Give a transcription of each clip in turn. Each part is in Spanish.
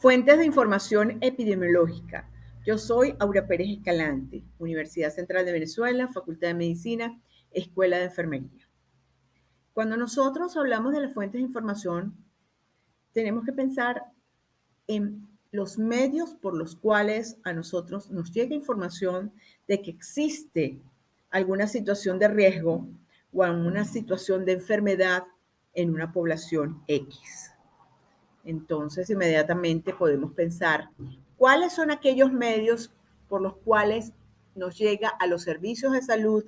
Fuentes de información epidemiológica. Yo soy Aura Pérez Escalante, Universidad Central de Venezuela, Facultad de Medicina, Escuela de Enfermería. Cuando nosotros hablamos de las fuentes de información, tenemos que pensar en los medios por los cuales a nosotros nos llega información de que existe alguna situación de riesgo o alguna situación de enfermedad en una población X. Entonces, inmediatamente podemos pensar cuáles son aquellos medios por los cuales nos llega a los servicios de salud,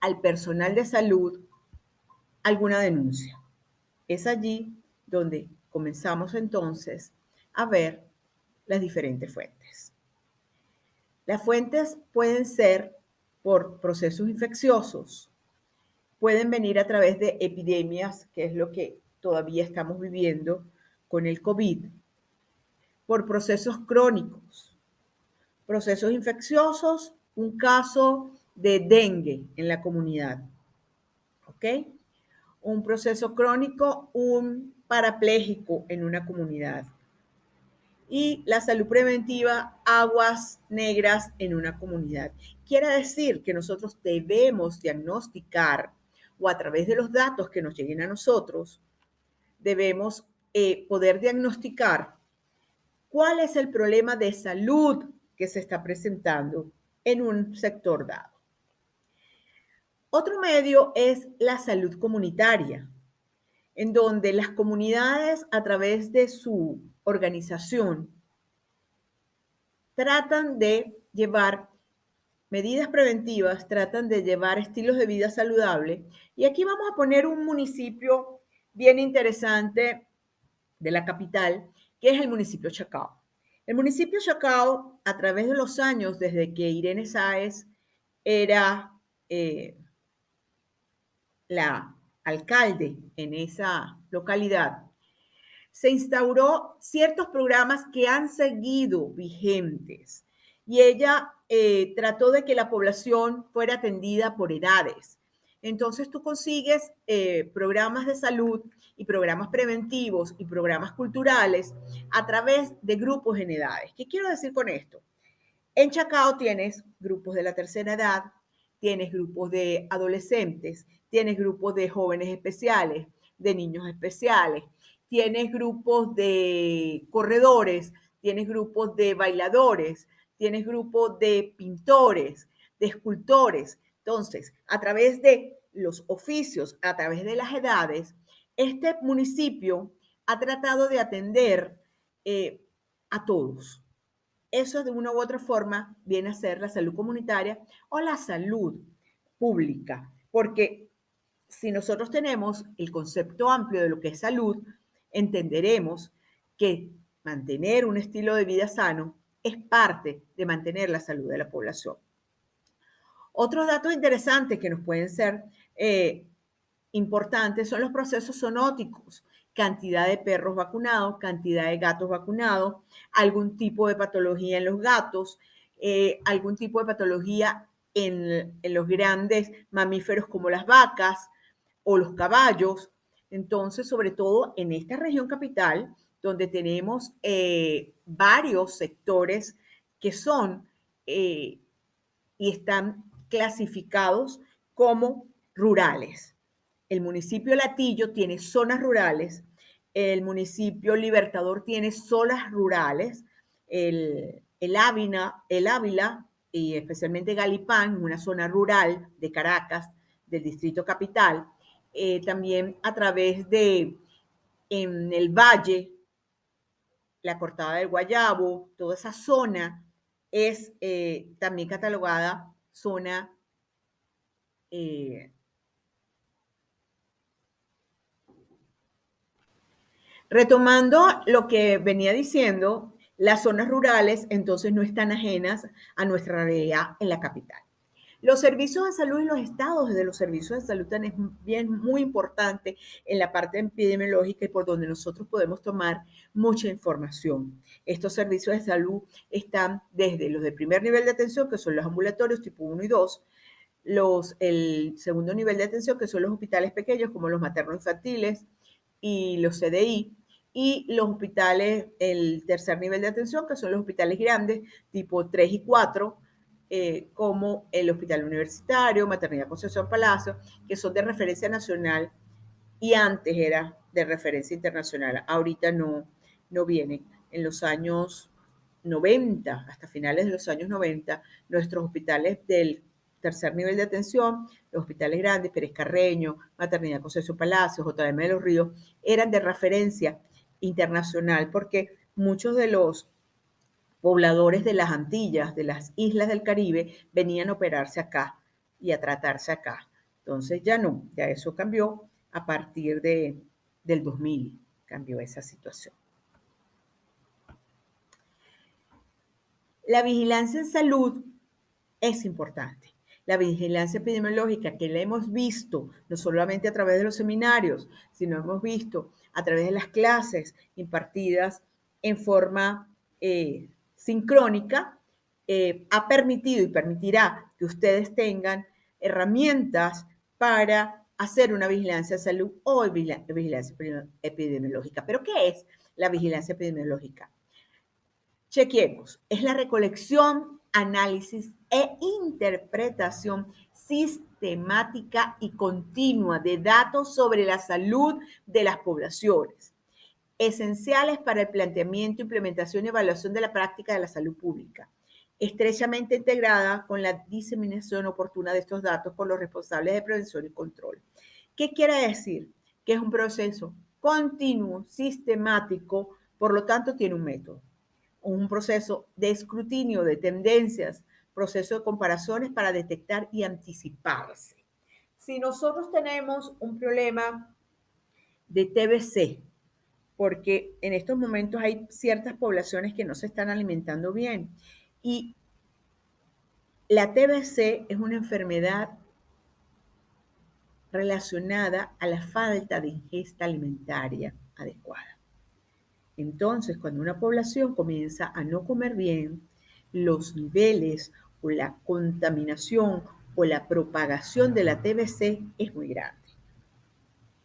al personal de salud, alguna denuncia. Es allí donde comenzamos entonces a ver las diferentes fuentes. Las fuentes pueden ser por procesos infecciosos, pueden venir a través de epidemias, que es lo que todavía estamos viviendo con el COVID, por procesos crónicos, procesos infecciosos, un caso de dengue en la comunidad, ¿ok? Un proceso crónico, un parapléjico en una comunidad. Y la salud preventiva, aguas negras en una comunidad. Quiere decir que nosotros debemos diagnosticar, o a través de los datos que nos lleguen a nosotros, debemos poder diagnosticar cuál es el problema de salud que se está presentando en un sector dado. Otro medio es la salud comunitaria, en donde las comunidades, a través de su organización, tratan de llevar medidas preventivas, tratan de llevar estilos de vida saludable. Y aquí vamos a poner un municipio bien interesante de la capital, que es el municipio Chacao. El municipio Chacao, a través de los años, desde que Irene Sáez era la alcalde en esa localidad, se instauró ciertos programas que han seguido vigentes y ella trató de que la población fuera atendida por edades. Entonces tú consigues programas de salud y programas preventivos y programas culturales a través de grupos en edades. ¿Qué quiero decir con esto? En Chacao tienes grupos de la tercera edad, tienes grupos de adolescentes, tienes grupos de jóvenes especiales, de niños especiales, tienes grupos de corredores, tienes grupos de bailadores, tienes grupos de pintores, de escultores. Entonces, a través de los oficios, a través de las edades, este municipio ha tratado de atender a todos. Eso de una u otra forma viene a ser la salud comunitaria o la salud pública, porque si nosotros tenemos el concepto amplio de lo que es salud, entenderemos que mantener un estilo de vida sano es parte de mantener la salud de la población. Otros datos interesantes que nos pueden ser importantes son los procesos zoonóticos, cantidad de perros vacunados, cantidad de gatos vacunados, algún tipo de patología en los gatos, algún tipo de patología en los grandes mamíferos como las vacas o los caballos. Entonces, sobre todo en esta región capital, donde tenemos varios sectores que son y están clasificados como rurales. El municipio Latillo tiene zonas rurales, el municipio Libertador tiene zonas rurales, el Ávila y especialmente Galipán, una zona rural de Caracas, del distrito capital, también a través de en el Valle, la Cortada del Guayabo, toda esa zona es también catalogada zona retomando lo que venía diciendo, las zonas rurales entonces no están ajenas a nuestra realidad en la capital. Los servicios de salud y los estados de los servicios de salud también es bien muy importante en la parte epidemiológica y por donde nosotros podemos tomar mucha información. Estos servicios de salud están desde los de primer nivel de atención, que son los ambulatorios tipo 1 y 2, el segundo nivel de atención, que son los hospitales pequeños, como los materno-infantiles y los CDI, y los hospitales, el tercer nivel de atención, que son los hospitales grandes, tipo 3 y 4, como el Hospital Universitario, Maternidad Concepción Palacio, que son de referencia nacional y antes era de referencia internacional. Ahorita no vienen. En los años 90, hasta finales de los años 90, nuestros hospitales del tercer nivel de atención, los hospitales grandes, Pérez Carreño, Maternidad Concepción Palacios, JM de los Ríos, eran de referencia internacional porque muchos de los pobladores de las Antillas, de las islas del Caribe, venían a operarse acá y a tratarse acá. Entonces ya no, ya eso cambió a partir del 2000, cambió esa situación. La vigilancia en salud es importante. La vigilancia epidemiológica que la hemos visto no solamente a través de los seminarios, sino hemos visto a través de las clases impartidas en forma sincrónica, ha permitido y permitirá que ustedes tengan herramientas para hacer una vigilancia de salud o vigilancia epidemiológica. ¿Pero qué es la vigilancia epidemiológica? Chequemos, es la recolección, análisis e interpretación sistemática y continua de datos sobre la salud de las poblaciones, esenciales para el planteamiento, implementación y evaluación de la práctica de la salud pública, estrechamente integrada con la diseminación oportuna de estos datos por los responsables de prevención y control. ¿Qué quiere decir? Que es un proceso continuo, sistemático, por lo tanto tiene un método, un proceso de escrutinio de tendencias, proceso de comparaciones para detectar y anticiparse. Si nosotros tenemos un problema de TBC, porque en estos momentos hay ciertas poblaciones que no se están alimentando bien, y la TBC es una enfermedad relacionada a la falta de ingesta alimentaria adecuada. Entonces, cuando una población comienza a no comer bien, los niveles o la contaminación o la propagación de la TBC es muy grande.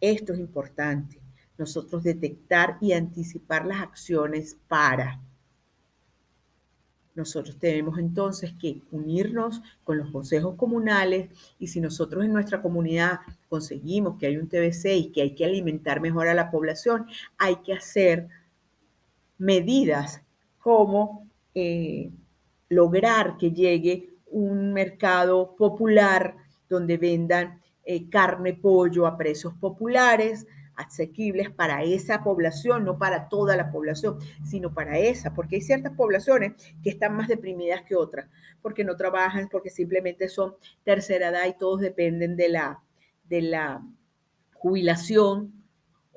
Esto es importante, nosotros detectar y anticipar las acciones para. Nosotros tenemos entonces que unirnos con los consejos comunales y si nosotros en nuestra comunidad conseguimos que hay un TBC y que hay que alimentar mejor a la población, hay que hacer medidas como lograr que llegue un mercado popular donde vendan carne, pollo a precios populares, asequibles para esa población, no para toda la población, sino para esa, porque hay ciertas poblaciones que están más deprimidas que otras, porque no trabajan, porque simplemente son tercera edad y todos dependen de la jubilación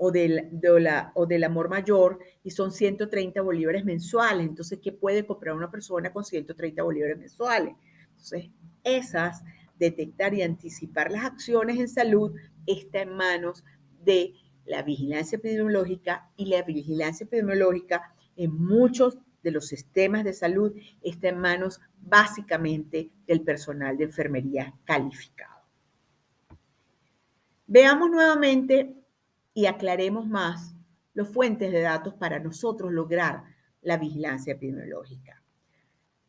o del amor mayor y son 130 bolívares mensuales. Entonces, ¿qué puede comprar una persona con 130 bolívares mensuales? Entonces, esas, detectar y anticipar las acciones en salud está en manos de la vigilancia epidemiológica y la vigilancia epidemiológica en muchos de los sistemas de salud está en manos básicamente del personal de enfermería calificado. Veamos nuevamente y aclaremos más las fuentes de datos para nosotros lograr la vigilancia epidemiológica.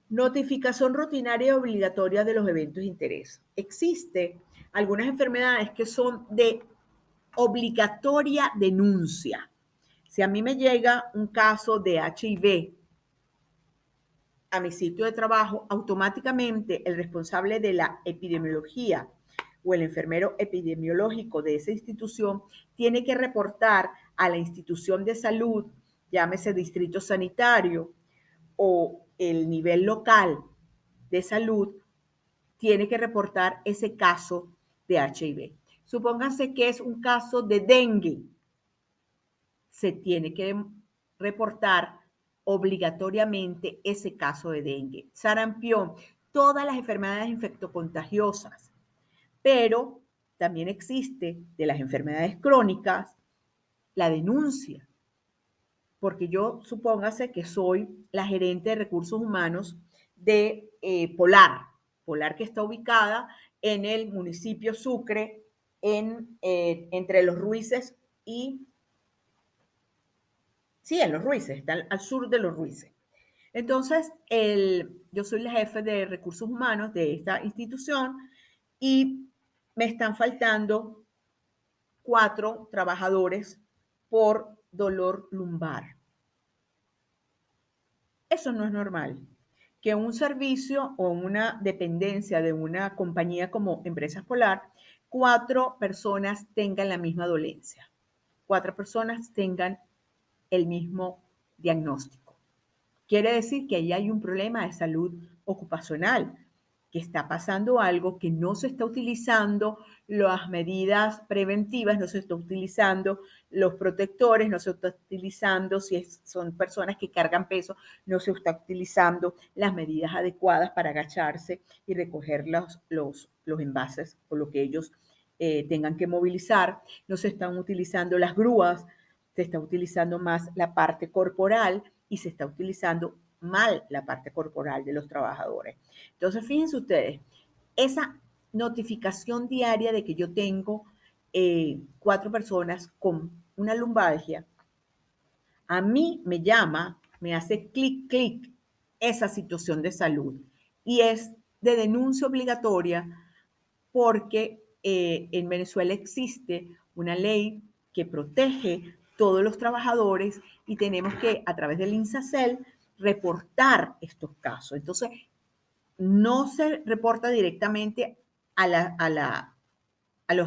Notificación rutinaria y obligatoria de los eventos de interés. Existen algunas enfermedades que son de obligatoria denuncia. Si a mí me llega un caso de HIV a mi sitio de trabajo, automáticamente el responsable de la epidemiología o el enfermero epidemiológico de esa institución tiene que reportar a la institución de salud, llámese distrito sanitario o el nivel local de salud, tiene que reportar ese caso de HIV. Supónganse que es un caso de dengue. Se tiene que reportar obligatoriamente ese caso de dengue. Sarampión, todas las enfermedades infectocontagiosas, pero también existe de las enfermedades crónicas la denuncia, porque yo supóngase que soy la gerente de recursos humanos de Polar que está ubicada en el municipio Sucre, entre Los Ruices y Sí, en Los Ruices, está al sur de Los Ruices. Entonces, yo soy la jefe de recursos humanos de esta institución y me están faltando 4 trabajadores por dolor lumbar. Eso no es normal. Que un servicio o una dependencia de una compañía como Empresas Polar, 4 personas tengan la misma dolencia, 4 personas tengan el mismo diagnóstico. Quiere decir que ahí hay un problema de salud ocupacional, que está pasando algo, que no se está utilizando las medidas preventivas, no se está utilizando los protectores, no se está utilizando si son personas que cargan peso, no se está utilizando las medidas adecuadas para agacharse y recoger los envases o lo que ellos tengan que movilizar, no se están utilizando las grúas, se está utilizando más la parte corporal y se está utilizando mal la parte corporal de los trabajadores. Entonces, fíjense ustedes, esa notificación diaria de que yo tengo 4 personas con una lumbalgia, a mí me llama, me hace clic, clic esa situación de salud y es de denuncia obligatoria porque en Venezuela existe una ley que protege todos los trabajadores y tenemos que, a través del INSACEL, reportar estos casos. Entonces, no se reporta directamente a la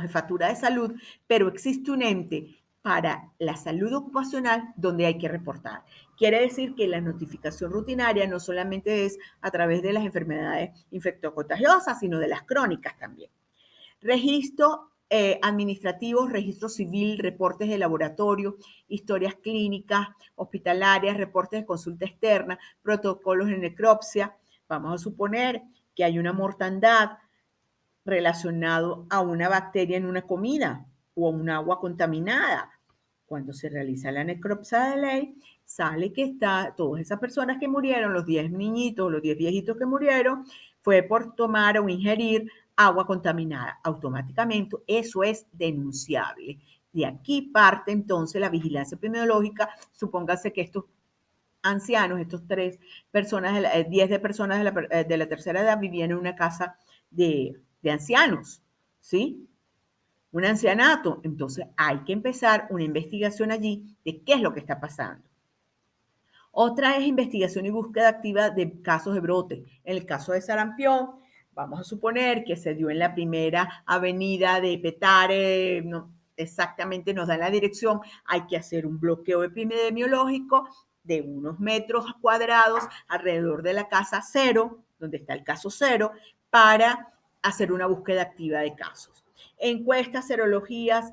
jefatura de salud, pero existe un ente para la salud ocupacional donde hay que reportar. Quiere decir que la notificación rutinaria no solamente es a través de las enfermedades infectocontagiosas, sino de las crónicas también. Registro administrativos, registro civil, reportes de laboratorio, historias clínicas, hospitalarias, reportes de consulta externa, protocolos de necropsia. Vamos a suponer que hay una mortandad relacionado a una bacteria en una comida o a un agua contaminada. Cuando se realiza la necropsia de ley, sale que está todas esas personas que murieron, los 10 niñitos, los 10 viejitos que murieron, fue por tomar o ingerir agua contaminada. Automáticamente eso es denunciable. De aquí parte entonces la vigilancia epidemiológica. Supóngase que estos ancianos, estos 3 personas, 10 de personas de la tercera edad vivían en una casa de ancianos, ¿sí? Un ancianato. Entonces hay que empezar una investigación allí de qué es lo que está pasando. Otra es investigación y búsqueda activa de casos de brote. En el caso de sarampión, vamos a suponer que se dio en la primera avenida de Petare, no, exactamente nos da la dirección, hay que hacer un bloqueo epidemiológico de unos metros cuadrados alrededor de la casa cero, donde está el caso cero, para hacer una búsqueda activa de casos. Encuestas, serologías,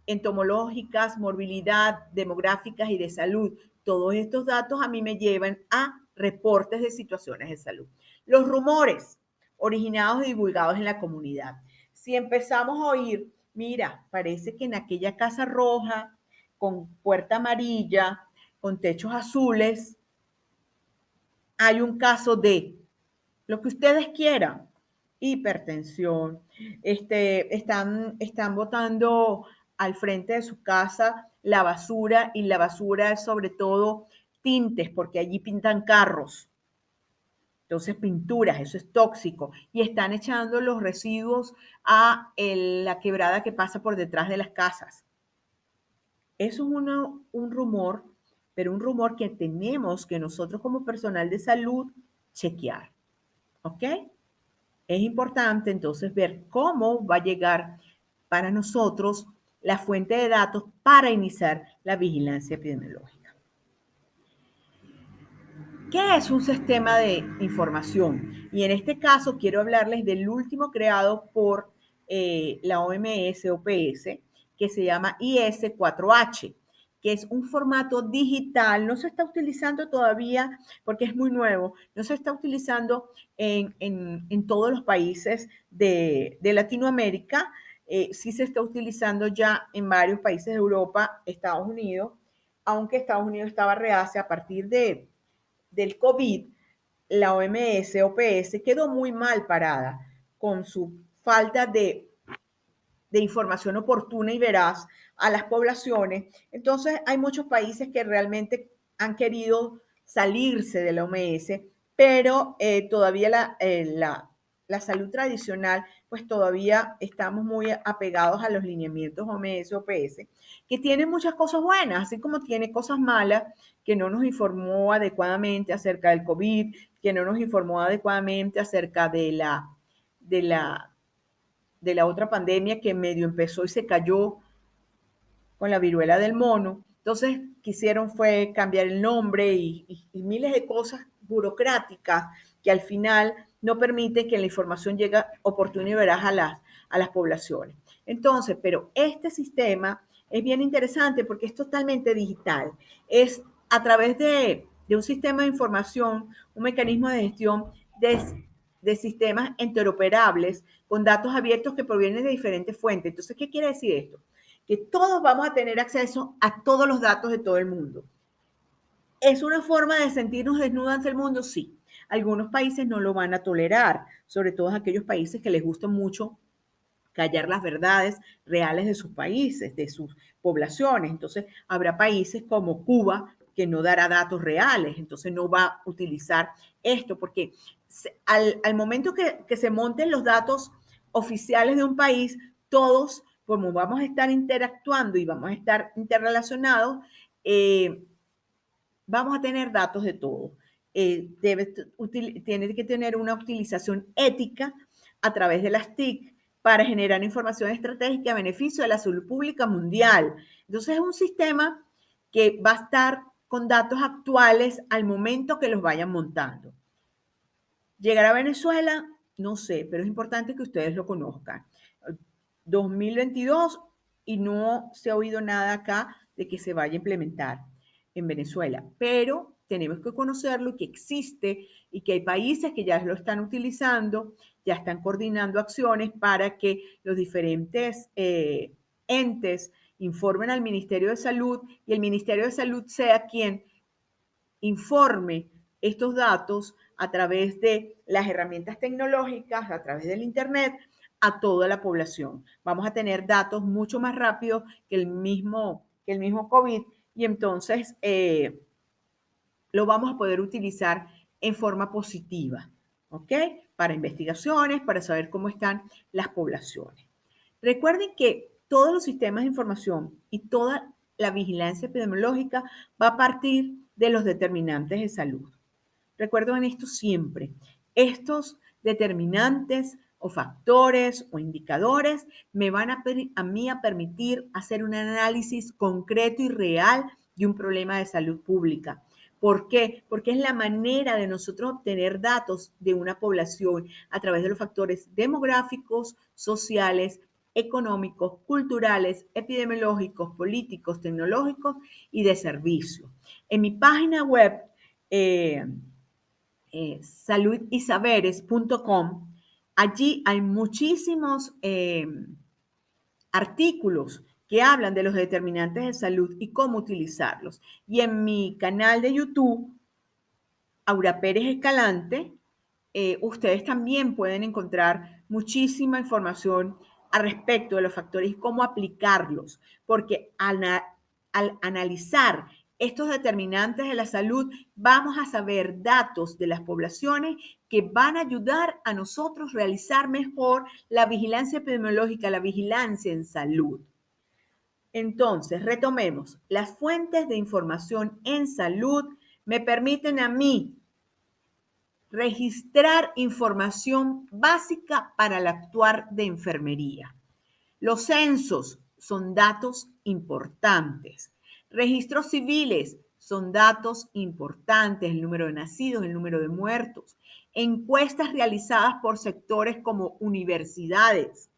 entomológicas, morbilidad, demográficas y de salud. Todos estos datos a mí me llevan a reportes de situaciones de salud. Los rumores originados y divulgados en la comunidad. Si empezamos a oír, mira, parece que en aquella casa roja, con puerta amarilla, con techos azules, hay un caso de lo que ustedes quieran, hipertensión, están botando al frente de su casa la basura y la basura es sobre todo tintes porque allí pintan carros. Entonces, pinturas, eso es tóxico. Y están echando los residuos a la quebrada que pasa por detrás de las casas. Eso es un rumor, pero un rumor que tenemos que nosotros como personal de salud chequear. ¿Ok? Es importante entonces ver cómo va a llegar para nosotros la fuente de datos para iniciar la vigilancia epidemiológica. ¿Qué es un sistema de información? Y en este caso quiero hablarles del último creado por la OMS-OPS, que se llama IS4H, que es un formato digital, no se está utilizando todavía porque es muy nuevo, no se está utilizando en todos los países de Latinoamérica, sí se está utilizando ya en varios países de Europa, Estados Unidos, aunque Estados Unidos estaba reacia a partir del COVID, la OMS, OPS, quedó muy mal parada con su falta de información oportuna y veraz a las poblaciones. Entonces, hay muchos países que realmente han querido salirse de la OMS, pero todavía la salud tradicional, pues todavía estamos muy apegados a los lineamientos OMS, OPS, que tienen muchas cosas buenas, así como tiene cosas malas, que no nos informó adecuadamente acerca del COVID, que no nos informó adecuadamente acerca de la, de la otra pandemia que medio empezó y se cayó con la viruela del mono. Entonces quisieron fue cambiar el nombre y miles de cosas burocráticas que al final no permiten que la información llegue oportuna y veraz a las poblaciones. Entonces, pero este sistema es bien interesante porque es totalmente digital. Es a través de un sistema de información, un mecanismo de gestión de sistemas interoperables con datos abiertos que provienen de diferentes fuentes. Entonces, ¿qué quiere decir esto? Que todos vamos a tener acceso a todos los datos de todo el mundo. ¿Es una forma de sentirnos desnudos ante el mundo? Sí. Algunos países no lo van a tolerar, sobre todo aquellos países que les gusta mucho callar las verdades reales de sus países, de sus poblaciones. Entonces, habrá países como Cuba que no dará datos reales, entonces no va a utilizar esto, porque al momento que se monten los datos oficiales de un país, todos, como vamos a estar interactuando y vamos a estar interrelacionados, vamos a tener datos de todo. Tiene que tener una utilización ética a través de las TIC para generar información estratégica a beneficio de la salud pública mundial. Entonces es un sistema que va a estar con datos actuales al momento que los vayan montando. ¿Llegar a Venezuela? No sé, pero es importante que ustedes lo conozcan. 2022 y no se ha oído nada acá de que se vaya a implementar en Venezuela, pero tenemos que conocerlo y que existe y que hay países que ya lo están utilizando, ya están coordinando acciones para que los diferentes entes informen al Ministerio de Salud y el Ministerio de Salud sea quien informe estos datos a través de las herramientas tecnológicas, a través del Internet, a toda la población. Vamos a tener datos mucho más rápidos que el mismo COVID y entonces lo vamos a poder utilizar en forma positiva, ¿ok? Para investigaciones, para saber cómo están las poblaciones. Recuerden que todos los sistemas de información y toda la vigilancia epidemiológica va a partir de los determinantes de salud. Recuerden esto siempre. Estos determinantes o factores o indicadores me van a mí a permitir hacer un análisis concreto y real de un problema de salud pública. ¿Por qué? Porque es la manera de nosotros obtener datos de una población a través de los factores demográficos, sociales, económicos, culturales, epidemiológicos, políticos, tecnológicos y de servicio. En mi página web, saludysaberes.com, allí hay muchísimos artículos que hablan de los determinantes de salud y cómo utilizarlos. Y en mi canal de YouTube, Aura Pérez Escalante, ustedes también pueden encontrar muchísima información al respecto de los factores y cómo aplicarlos, porque al analizar estos determinantes de la salud, vamos a saber datos de las poblaciones que van a ayudar a nosotros realizar mejor la vigilancia epidemiológica, la vigilancia en salud. Entonces, retomemos. Las fuentes de información en salud me permiten a mí registrar información básica para el actuar de enfermería. Los censos son datos importantes. Registros civiles son datos importantes, el número de nacidos, el número de muertos. Encuestas realizadas por sectores como universidades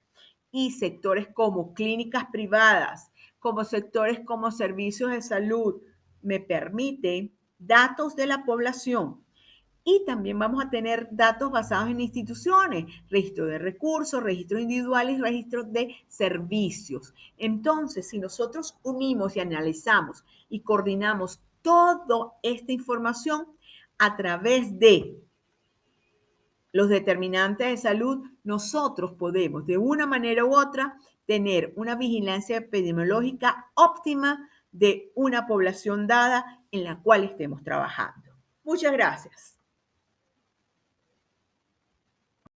y sectores como clínicas privadas, como sectores como servicios de salud, me permiten datos de la población. Y también vamos a tener datos basados en instituciones, registro de recursos, registros individuales, registros de servicios. Entonces, si nosotros unimos y analizamos y coordinamos toda esta información a través de los determinantes de salud, nosotros podemos de una manera u otra tener una vigilancia epidemiológica óptima de una población dada en la cual estemos trabajando. Muchas gracias.